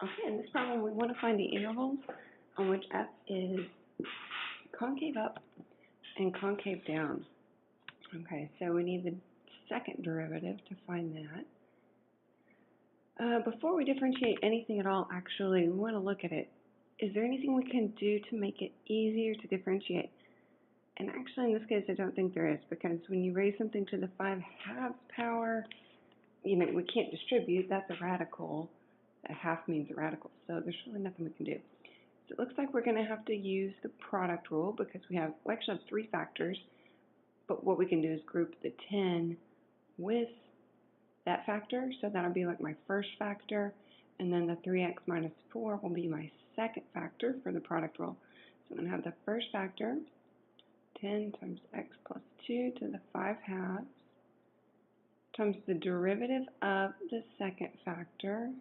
Okay, in this problem we want to find the intervals on which f is concave up and concave down. Okay, so we need the second derivative to find that. Before we differentiate anything at all, actually, we want to look at it. Is there anything we can do to make it easier to differentiate? And actually, in this case, I don't think there is, because when you raise something to the 5/2 power, we can't distribute. That's a radical. A half means a radical, so there's really nothing we can do. So it looks like we're going to have to use the product rule, because we actually have 3 factors, but what we can do is group the 10 with that factor, so that'll be like my first factor, and then the 3x minus 4 will be my second factor for the product rule. So I'm going to have the first factor, 10 times x plus 2 to the 5/2, times the derivative of the second factor,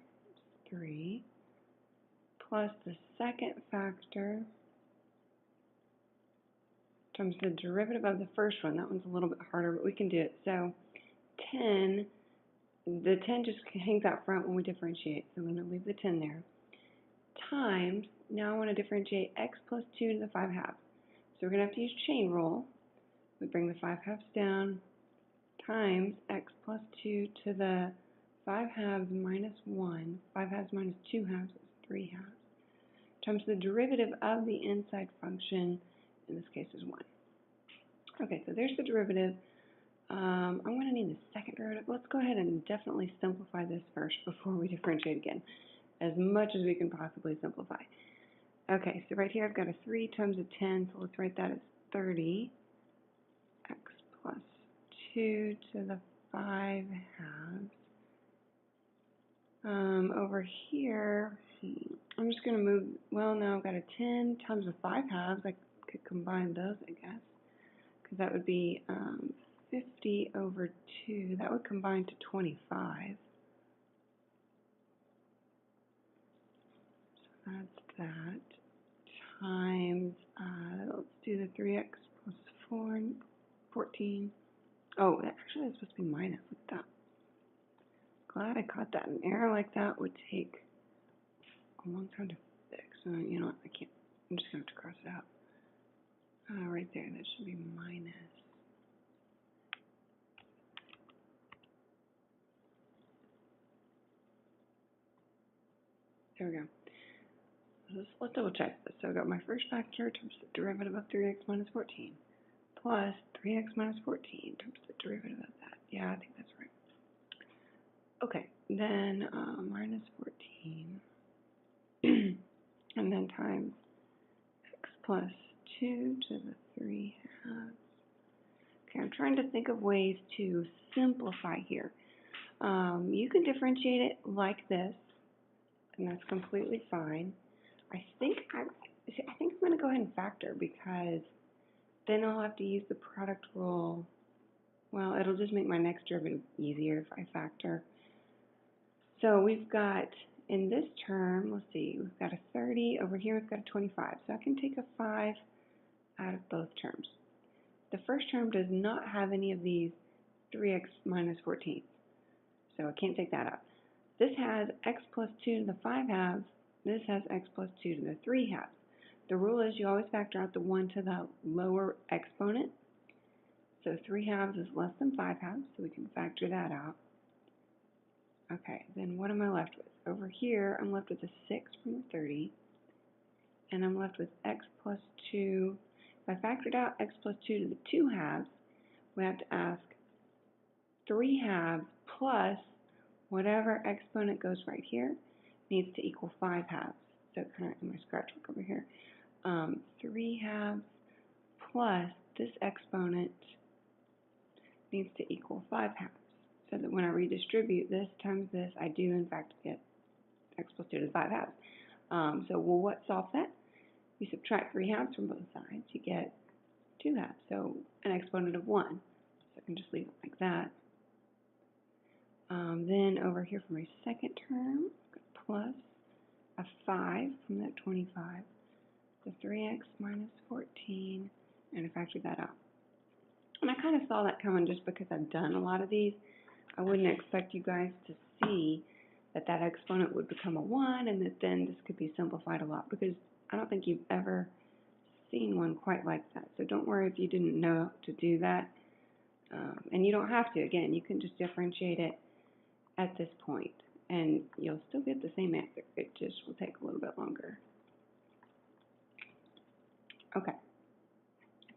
3, plus the second factor times the derivative of the first one. That one's a little bit harder, but we can do it. So 10, the 10 just hangs out front when we differentiate, so I'm going to leave the 10 there, times, now I want to differentiate x plus 2 to the 5/2. So we're going to have to use chain rule. We bring the 5/2 down, times x plus 2 to the 5/2 minus 1. 5/2 minus 2/2 is 3/2. Times the derivative of the inside function, in this case is 1. Okay, so there's the derivative. I'm going to need the second derivative. Let's go ahead and definitely simplify this first before we differentiate again, as much as we can possibly simplify. Okay, so right here I've got a 3 times a 10, so let's write that as 30. X plus 2 to the 5/2. Over here, I'm just going to move, well, now I've got a 10 times the 5/2. I could combine those, I guess, because that would be 50 over 2. That would combine to 25. So that's that. Times, let's do the 3x plus 4, 14. Oh, actually, that's supposed to be minus. Look at that. Glad I caught that. An error like that would take a long time to fix. You know what? I can't. I'm just going to have to cross it out. Right there. That should be minus. There we go. Let's double check this. So I've got my first factor times the derivative of 3x minus 14 plus 3x minus 14 times the derivative of that. Yeah, I think that's right. Okay, then minus 14 and then times x plus 2 to the 3/2. Okay, I'm trying to think of ways to simplify here. You can differentiate it like this, and that's completely fine. I think I'm going to go ahead and factor, because then I'll have to use the product rule. Well, it'll just make my next derivative easier if I factor. So we've got, in this term, let's see, we've got a 30. Over here we've got a 25. So I can take a 5 out of both terms. The first term does not have any of these 3x minus 14. So I can't take that out. This has x plus 2 to the 5/2. This has x plus 2 to the 3/2. The rule is you always factor out the 1 to the lower exponent. So 3/2 is less than 5/2, so we can factor that out. Okay, then what am I left with? Over here, I'm left with a 6 from the 30, and I'm left with x plus 2. If I factored out x plus 2 to the 2/2, we have to ask 3/2 plus whatever exponent goes right here needs to equal 5/2. So kind of in my scratch work over here, 3/2 plus this exponent needs to equal 5/2. So that when I redistribute this times this, I do in fact get x plus 2 to the 5/2. So what solves that? You subtract 3/2 from both sides, you get 2/2. So an exponent of 1. So I can just leave it like that. Then over here for my second term, plus a 5 from that 25, the 3x minus 14, and I factored that out. And I kind of saw that coming just because I've done a lot of these. I wouldn't expect you guys to see that exponent would become a 1, and that then this could be simplified a lot, because I don't think you've ever seen one quite like that. So don't worry if you didn't know to do that. And you don't have to. Again, you can just differentiate it at this point, and you'll still get the same answer. It just will take a little bit longer. Okay.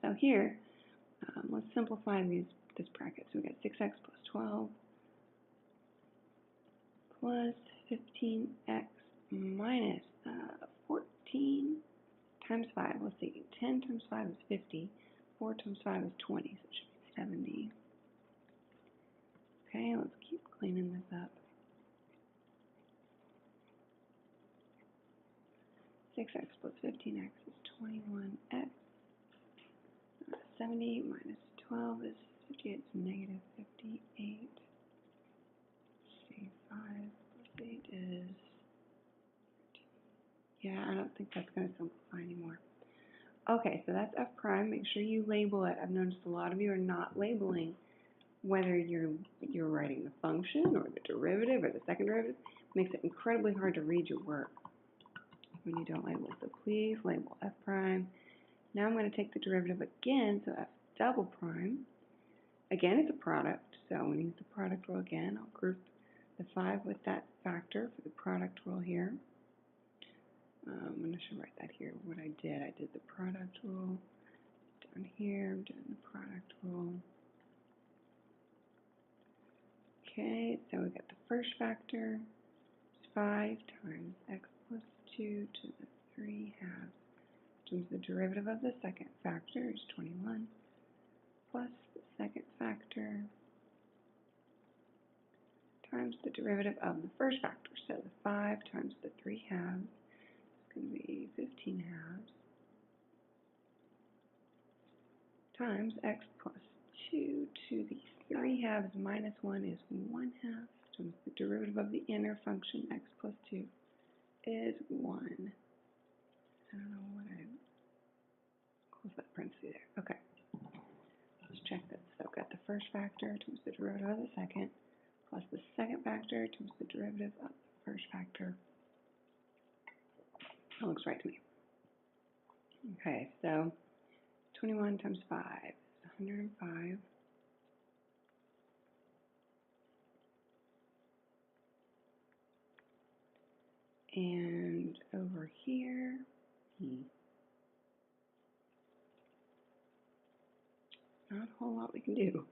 So here, let's simplify this bracket. So we got 6x plus 12 plus 15x minus 14 times 5. Let's see, 10 times 5 is 50. 4 times 5 is 20, so it should be 70. Okay, let's keep cleaning this up. 6x plus 15x is 21x. 70 minus 12 is 58, it's negative 58. See, 5 plus 8 is 13. Yeah, I don't think that's going to simplify anymore. Okay, so that's f prime. Make sure you label it. I've noticed a lot of you are not labeling whether you're writing the function or the derivative or the second derivative. It makes it incredibly hard to read your work when you don't label. So please label f prime. Now I'm going to take the derivative again, so f double prime. Again, it's a product, so I'm going to use the product rule again. I'll group the 5 with that factor for the product rule here. I'm going to write that here, what I did. I did the product rule down here, I'm doing the product rule. Okay, so we got the first factor, 5 times x plus 2 to the 3 halves, which means the derivative of the second factor is 21, plus the second factor times the derivative of the first factor. So the 5 times the 3 halves is going to be 15 halves, times x plus 2 to the 3 halves minus 1 is 1 half. So the derivative of the inner function, x plus 2, is 1. I don't know what I close that parenthesis there. Okay. Let's check this. So I've got the first factor times the derivative of the second, plus the second factor times the derivative of the first factor. That looks right to me. Okay, so 21 times 5 is 105. And over here, not a whole lot we can do.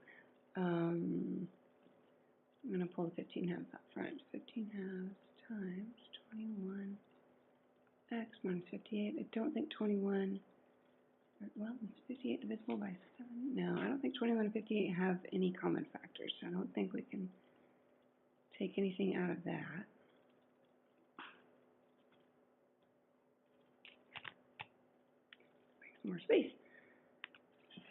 I'm going to pull the 15 halves up front. 15 halves times 21 x minus 58. I don't think 21, well, is 58 divisible by 7? No, I don't think 21 and 58 have any common factors, so I don't think we can take anything out of that. Make some more space.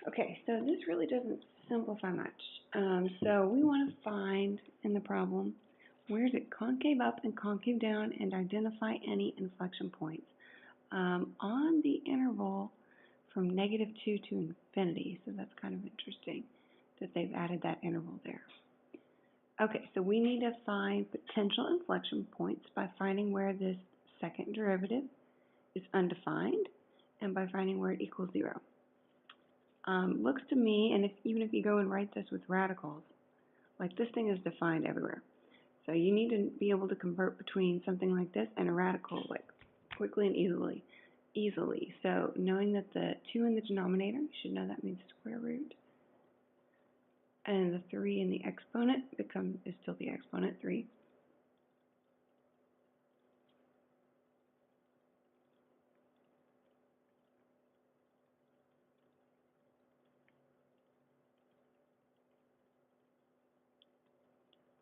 Okay, so this really doesn't simplify much. So we want to find in the problem, where is it concave up and concave down, and identify any inflection points on the interval from -2 to infinity. So that's kind of interesting that they've added that interval there. Okay, so we need to find potential inflection points by finding where this second derivative is undefined and by finding where it equals 0. Looks to me, and even if you go and write this with radicals, like this thing is defined everywhere. So you need to be able to convert between something like this and a radical like quickly and easily. So knowing that the 2 in the denominator, you should know that means square root. And the 3 in the exponent is still the exponent 3.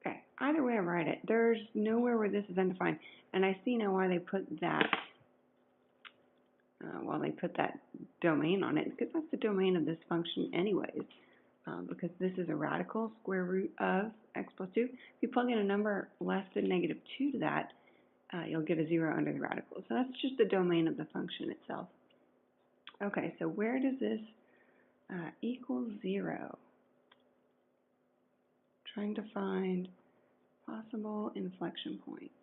Okay, either way I write it, there's nowhere where this is undefined. And I see now why they put that, domain on it, because that's the domain of this function anyways. Because this is a radical, square root of x plus 2. If you plug in a number less than -2 to that, you'll get a 0 under the radical. So that's just the domain of the function itself. Okay, so where does this equal 0? Trying to find possible inflection points.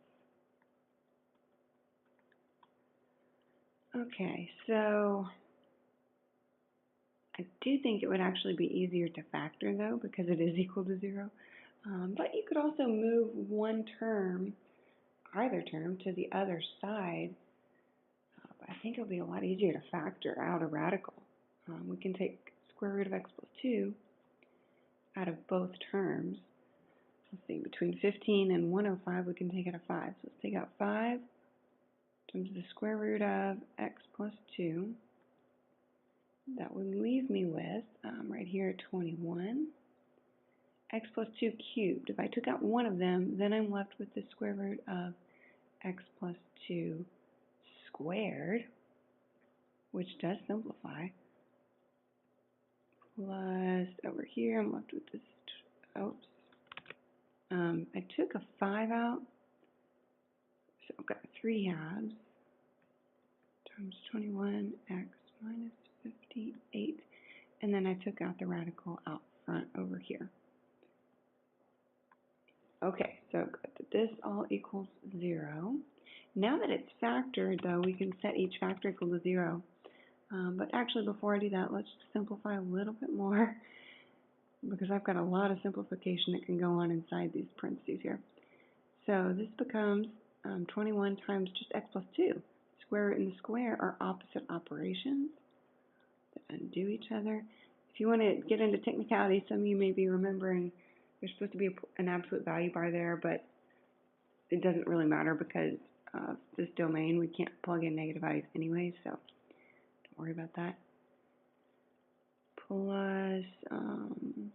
Okay, so I do think it would actually be easier to factor though, because it is equal to 0. But you could also move one term, either term, to the other side. I think it'll be a lot easier to factor out a radical. We can take square root of x plus 2 out of both terms. Let's see, between 15 and 105, we can take out a 5. So let's take out 5 times the square root of x plus 2. That would leave me with, right here, 21. X plus 2 cubed. If I took out one of them, then I'm left with the square root of x plus 2 squared, which does simplify, plus over here I'm left with this, oops, I took a 5 out, so I've got 3 halves times 21x minus 58, and then I took out the radical out front over here. Okay, so this all equals 0. Now that it's factored, though, we can set each factor equal to 0. But actually, before I do that, let's simplify a little bit more, because I've got a lot of simplification that can go on inside these parentheses here. So this becomes 21 times just x plus 2. Square root and the square are opposite operations that undo each other. If you want to get into technicality, some of you may be remembering there's supposed to be an absolute value bar there, but it doesn't really matter because of this domain. We can't plug in negative values anyway, so don't worry about that. Plus, let's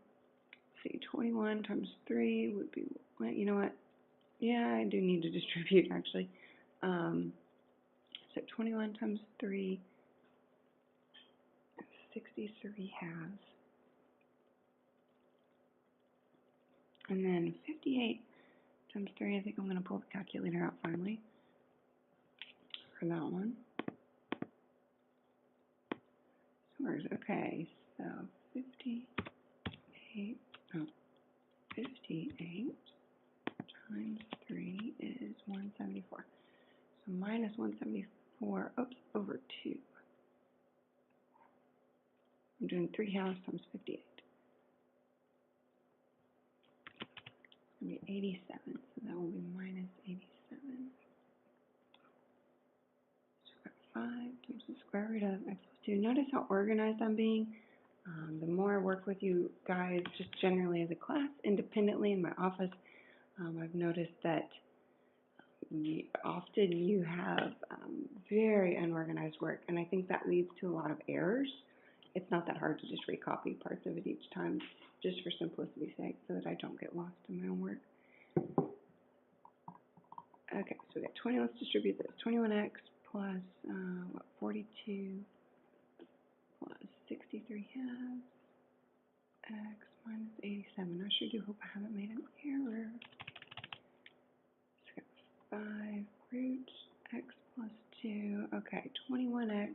see, 21 times 3 would be, well, you know what? Yeah, I do need to distribute, actually. So 21 times 3 is 63 halves. And then 58 times 3, I think I'm going to pull the calculator out finally for that one. So where is it? Okay, so 58 times 3 is 174. So minus 174, oops, over 2. I'm doing 3 halves times 58. It's going to be 87, so that will be minus 87. So I've got 5 times the square root of x plus 2. Notice how organized I'm being. The more I work with you guys, just generally as a class, independently in my office, I've noticed that often you have very unorganized work, and I think that leads to a lot of errors. It's not that hard to just recopy parts of it each time, just for simplicity's sake, so that I don't get lost in my own work. Okay, so we got 20. Let's distribute this. 21x plus 42 plus 63 halves x minus 87. I sure do hope I haven't made an error. So we got 5 root x plus 2. Okay, 21x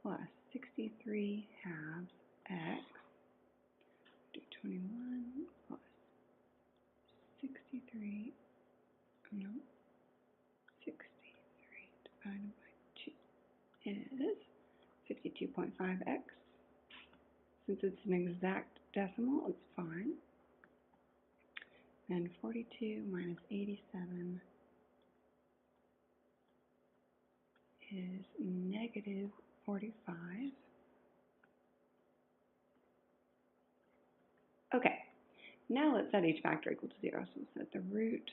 plus 63 halves x. Do 21 plus 63. No, 63 divided by 2 is 52.5x. Since it's an exact decimal, it's fine. And 42 minus 87 is negative 45. Okay, now let's set each factor equal to 0. So we'll set the root,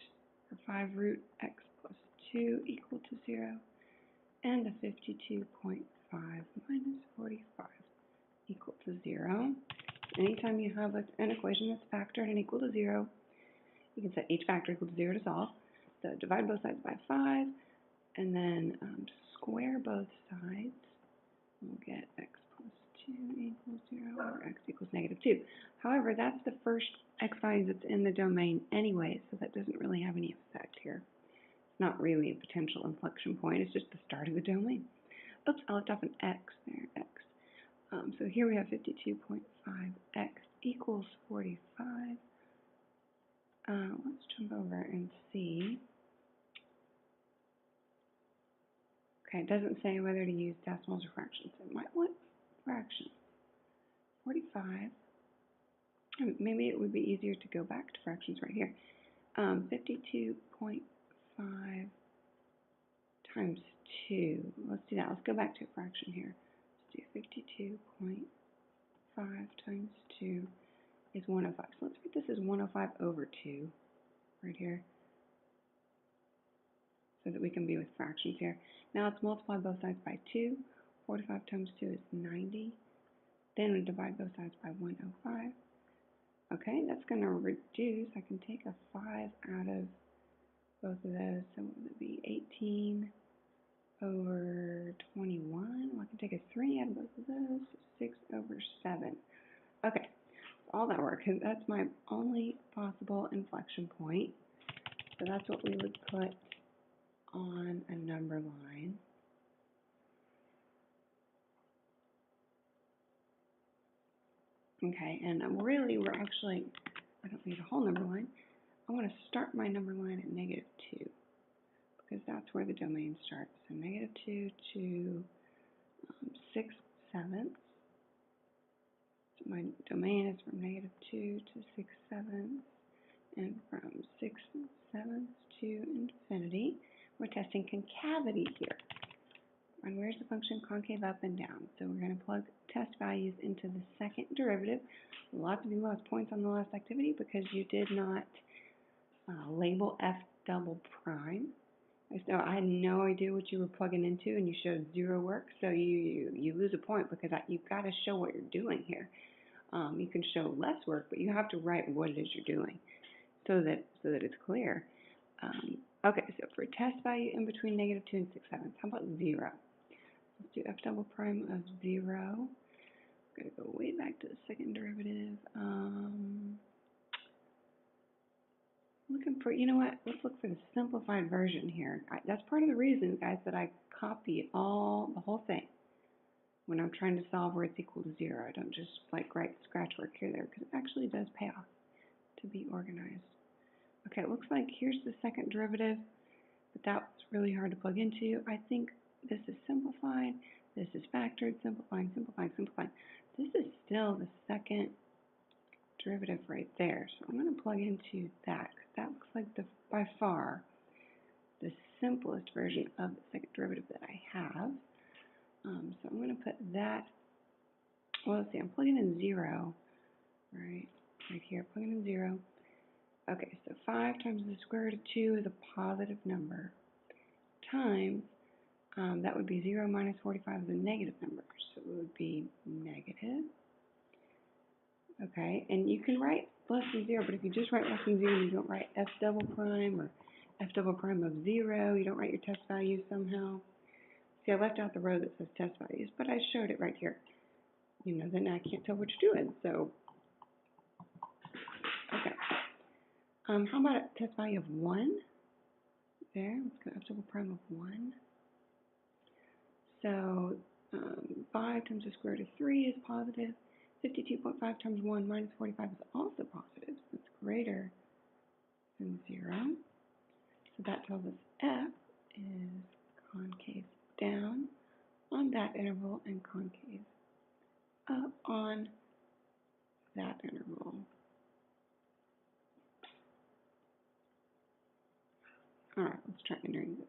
or 5 root x plus 2 equal to 0, and the 52.5 minus 45 equal to 0. Anytime you have an equation that's factored and equal to 0, you can set each factor equal to 0 to solve. So divide both sides by 5, and then square both sides. We'll get x plus 2 equals 0, or x equals negative 2. However, that's the first x value that's in the domain anyway, so that doesn't really have any effect here. It's not really a potential inflection point, it's just the start of the domain. Oops, I left off an x there, x. So here we have 52.5x equals 45. Let's jump over and see. Okay, it doesn't say whether to use decimals or fractions. It might want fractions. 45. Maybe it would be easier to go back to fractions right here. 52.5 times 2. Let's do that. Let's go back to a fraction here. Let's do 52.5 times 2 is 105. So let's write this as 105 over 2 right here so that we can be with fractions here. Now let's multiply both sides by 2. 45 times 2 is 90. Then we divide both sides by 105. Okay, that's going to reduce. I can take a 5 out of both of those. So what would it be? 18 over 21. Well, I can take a 3 out of both of those. 6 over 7. Okay, all that work. That's my only possible inflection point. So that's what we would put on a number line. Okay, and really we're actually, I don't need a whole number line. I want to start my number line at -2 because that's where the domain starts. So -2 to 6/7. So my domain is from -2 to 6/7 and from 6/7 to infinity. We're testing concavity here. And where's the function? Concave up and down. So we're going to plug test values into the second derivative. Lots of you lost points on the last activity because you did not label f double prime. So I had no idea what you were plugging into, and you showed 0 work. So you lose a point because you've got to show what you're doing here. You can show less work, but you have to write what it is you're doing so that it's clear. Okay, so for test value in between -2 and 6/7, how about 0? Let's do f double prime of 0. I'm going to go way back to the second derivative. Looking for, you know what, let's look for the simplified version here. That's part of the reason, guys, that I copy the whole thing when I'm trying to solve where it's equal to 0. I don't just like write scratch work here there because it actually does pay off to be organized. Okay, it looks like here's the second derivative, but that was really hard to plug into. I think this is simplified, this is factored, simplifying, simplifying, simplifying. This is still the second derivative right there. So I'm going to plug into that because that looks like by far the simplest version of the second derivative that I have. So I'm going to put that, well, let's see, I'm plugging in 0, right here, plugging in 0. Okay, so 5 times the square root of 2 is a positive number, times, that would be 0 minus 45 is a negative number, so it would be negative. Okay, and you can write less than 0, but if you just write less than 0, you don't write f double prime or f double prime of 0, you don't write your test values somehow. See, I left out the row that says test values, but I showed it right here. You know, then I can't tell what you're doing, so, okay. How about a test value of 1? There, let's go f double prime of 1. So, 5 times the square root of 3 is positive. 52.5 times 1 minus 45 is also positive, so it's greater than 0. So that tells us f is concave down on that interval and concave up on that interval. All right, let's try entering this.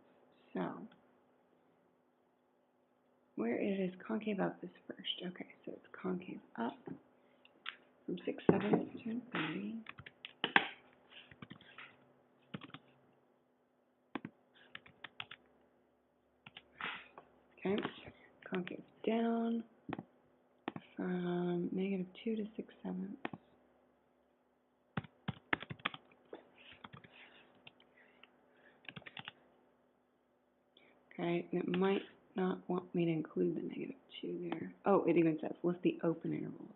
So, where it is concave up is first. Okay, so it's concave up from 6/7 to infinity. Okay, concave down from -2 to 6/7. Okay, and it might not want me to include the -2 there. Oh, it even says list the open intervals.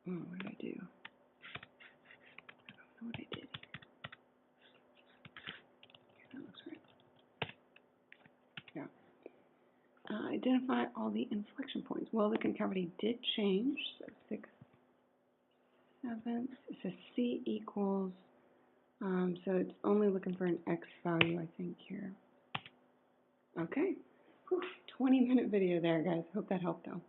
Oh, what did I do? I don't know what I did. That looks right. Yeah. Identify all the inflection points. Well, the concavity did change, so 6/7. It says C equals, so it's only looking for an X value, I think, here. Okay. Whew, 20-minute video there, guys. Hope that helped though.